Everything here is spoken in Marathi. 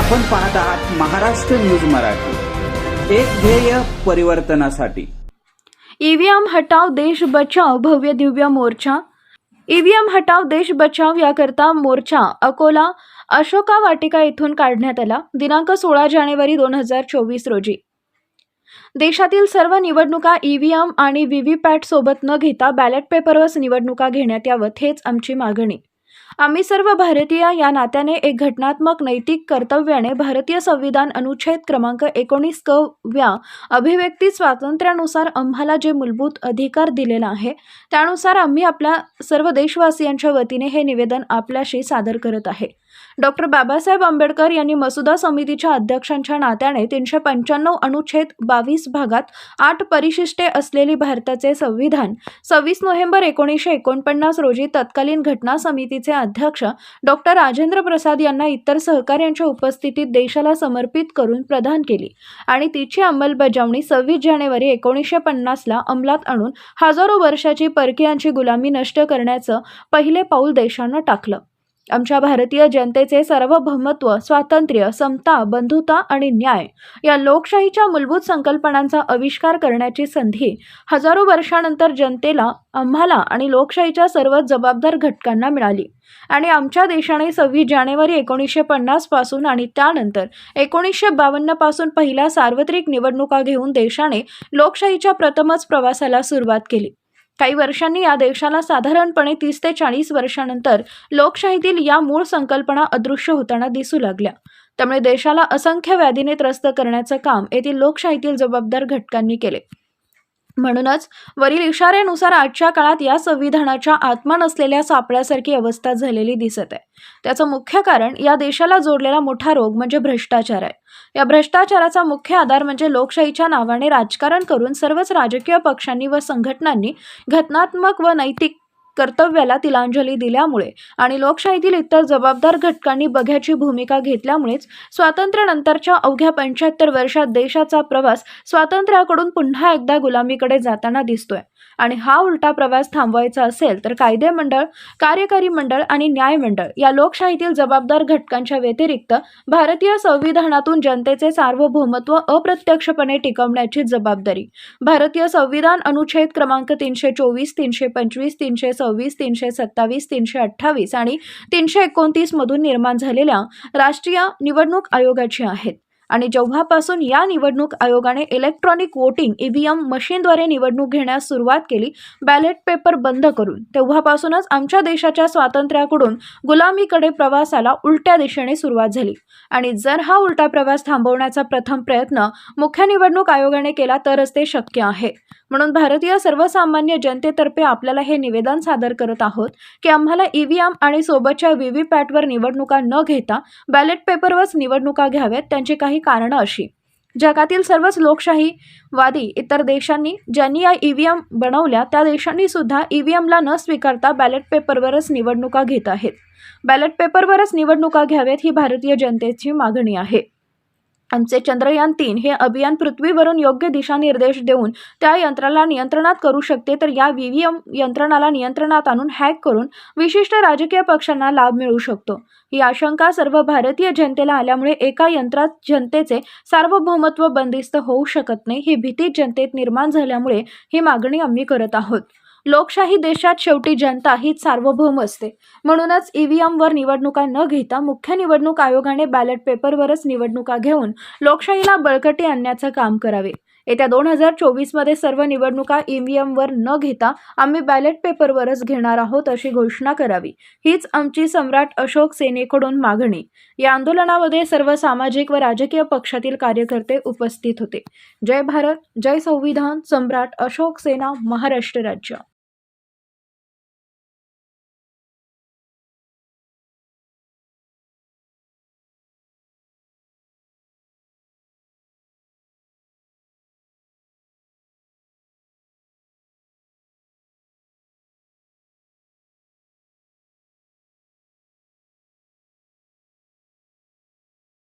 आपण पाहत आहात महाराष्ट्र न्यूज मराठी, एक ध्येय परिवर्तनासाठी। ईव्हीएम हटाव देश बचाव भव्य दिव्य मोर्चा। ईव्हीएम हटाव देश बचाव याकरता मोर्चा अकोला अशोका वाटिका येथून काढण्यात आला। दिनांक 16 जानेवारी 2024 रोजी देशातील सर्व निवडणुका ईव्हीएम आणि व्हीव्हीपॅट सोबत न घेता बॅलेट पेपरवरच निवडणुका घेण्यात याव्यात, हेच आमची मागणी। आम्ही सर्व भारतीय या नात्याने एक घटनात्मक नैतिक कर्तव्याने भारतीय संविधान अनुच्छेद क्रमांक 19 क व्या अभिव्यक्ती स्वातंत्र्यानुसार आम्हाला जे मूलभूत अधिकार दिलेला आहे त्यानुसार आम्ही आपल्या सर्व देशवासियांच्या वतीने हे निवेदन आपल्याशी सादर करत आहे। डॉक्टर बाबासाहेब आंबेडकर यांनी मसुदा समितीच्या अध्यक्षांच्या नात्याने 395 अनुच्छेद 22 भागात 8 परिशिष्टे असलेली भारताचे संविधान 26 नोव्हेंबर 1949 रोजी तत्कालीन घटना समितीचे अध्यक्ष डॉक्टर राजेंद्र प्रसाद यांना इतर सहकाऱ्यांच्या उपस्थितीत देशाला समर्पित करून प्रदान केली आणि तिची अंमलबजावणी 26 जानेवारी 1950 ला अंमलात आणून हजारो वर्षाची परकीयांची गुलामी नष्ट करण्याचं पहिले पाऊल देशानं टाकलं। आमच्या भारतीय जनतेचे सार्वभौमत्व, स्वातंत्र्य, समता, बंधुता आणि न्याय या लोकशाहीच्या मूलभूत संकल्पनांचा आविष्कार करण्याची संधी हजारो वर्षांनंतर जनतेला, आम्हाला आणि लोकशाहीच्या सर्व जबाबदार घटकांना मिळाली आणि आमच्या देशाने 26 जानेवारी 1950 पासून आणि त्यानंतर 1952 पासून पहिल्या सार्वत्रिक निवडणुका घेऊन देशाने लोकशाहीच्या प्रथमच प्रवासाला सुरुवात केली। काही वर्षांनी या देशाला साधारणपणे 30 ते 40 वर्षांनंतर लोकशाहीतील या मूळ संकल्पना अदृश्य होताना दिसू लागल्या। त्यामुळे देशाला असंख्य व्याधीने त्रस्त करण्याचं काम येथील लोकशाहीतील जबाबदार घटकांनी केले। म्हणूनच वरील इशाऱ्यानुसार आजच्या काळात या संविधानाच्या आत्मा नसलेल्या सापळ्यासारखी अवस्था झालेली दिसत आहे। त्याचं मुख्य कारण या देशाला जोडलेला मोठा रोग म्हणजे भ्रष्टाचार आहे। या भ्रष्टाचाराचा मुख्य आधार म्हणजे लोकशाहीच्या नावाने राजकारण करून सर्वच राजकीय पक्षांनी व संघटनांनी घटनात्मक व नैतिक कर्तव्याला तिलांजली दिल्यामुळे आणि लोकशाहीतील इतर जबाबदार घटकांनी बघ्याची भूमिका घेतल्यामुळेच स्वातंत्र्यानंतरच्या अवघ्या 75 वर्षात देशाचा प्रवास स्वातंत्र्याकडून पुन्हा एकदा गुलामीकडे जाताना दिसतोय आणि हा उलटा प्रवास थांबवायचा असेल तर कायदे मंडळ, कार्यकारी मंडळ आणि न्याय मंडळ या लोकशाहीतील जबाबदार घटकांच्या व्यतिरिक्त भारतीय संविधानातून जनतेचे सार्वभौमत्व अप्रत्यक्षपणे टिकवण्याची जबाबदारी भारतीय संविधान अनुच्छेद क्रमांक 324, 325, 326, 327, 328 आणि 329 मधून निर्माण झालेल्या राष्ट्रीय निवडणूक आयोगाची आहेत। आणि जेव्हापासून या निवडणूक आयोगाने इलेक्ट्रॉनिक वोटिंग ईव्हीएम मशीनद्वारे निवडणूक घेण्यास सुरुवात केली, बॅलेट पेपर बंद करून, तेव्हापासूनच आमच्या देशाच्या स्वातंत्र्याकडून गुलामीकडे प्रवासाला उलट्या दिशेने सुरुवात झाली आणि जर हा उलटा प्रवास थांबवण्याचा प्रथम प्रयत्न मुख्य निवडणूक आयोगाने केला तरच ते शक्य आहे। म्हणून भारतीय सर्वसामान्य जनतेतर्फे आपल्याला हे निवेदन सादर करत आहोत की आम्हाला ईव्हीएम आणि सोबतच्या व्हीव्हीपॅटवर निवडणुका न घेता बॅलेट पेपरवरच निवडणुका घ्याव्यात। त्यांची काही कारणं अशी: जगातील सर्वच लोकशाहीवादी इतर देशांनी ज्यांनी या ईव्हीएम बनवल्या त्या देशांनी सुद्धा ईव्हीएमला न स्वीकारता बॅलेट पेपरवरच निवडणुका घेत आहेत। बॅलेट पेपरवरच निवडणुका घ्याव्यात ही भारतीय जनतेची मागणी आहे। आमचे चंद्रयान 3 हे अभियान पृथ्वीवरून योग्य दिशानिर्देश देऊन त्या यंत्राला नियंत्रणात करू शकते, तर या व्हीव्हीएम यंत्रणाला नियंत्रणात आणून हॅक करून विशिष्ट राजकीय पक्षांना लाभ मिळू शकतो। ही आशंका सर्व भारतीय जनतेला आल्यामुळे एका यंत्रात जनतेचे सार्वभौमत्व बंदिस्त होऊ शकत नाही ही भीती जनतेत निर्माण झाल्यामुळे ही मागणी आम्ही करत आहोत। लोकशाही देशात शेवटी जनता हीच सार्वभौम असते। म्हणूनच ईव्हीएमवर निवडणुका न घेता मुख्य निवडणूक आयोगाने बॅलेट पेपरवरच निवडणुका घेऊन लोकशाहीला बळकटी आणण्याचं काम करावे। येत्या 2024 मध्ये सर्व निवडणुका ईव्हीएमवर न घेता आम्ही बॅलेट पेपरवरच घेणार आहोत अशी घोषणा करावी, हीच आमची सम्राट अशोक सेनेकडून मागणी। या आंदोलनामध्ये सर्व सामाजिक व राजकीय पक्षातील कार्यकर्ते उपस्थित होते। जय भारत, जय संविधान, सम्राट अशोक सेना, महाराष्ट्र राज्य।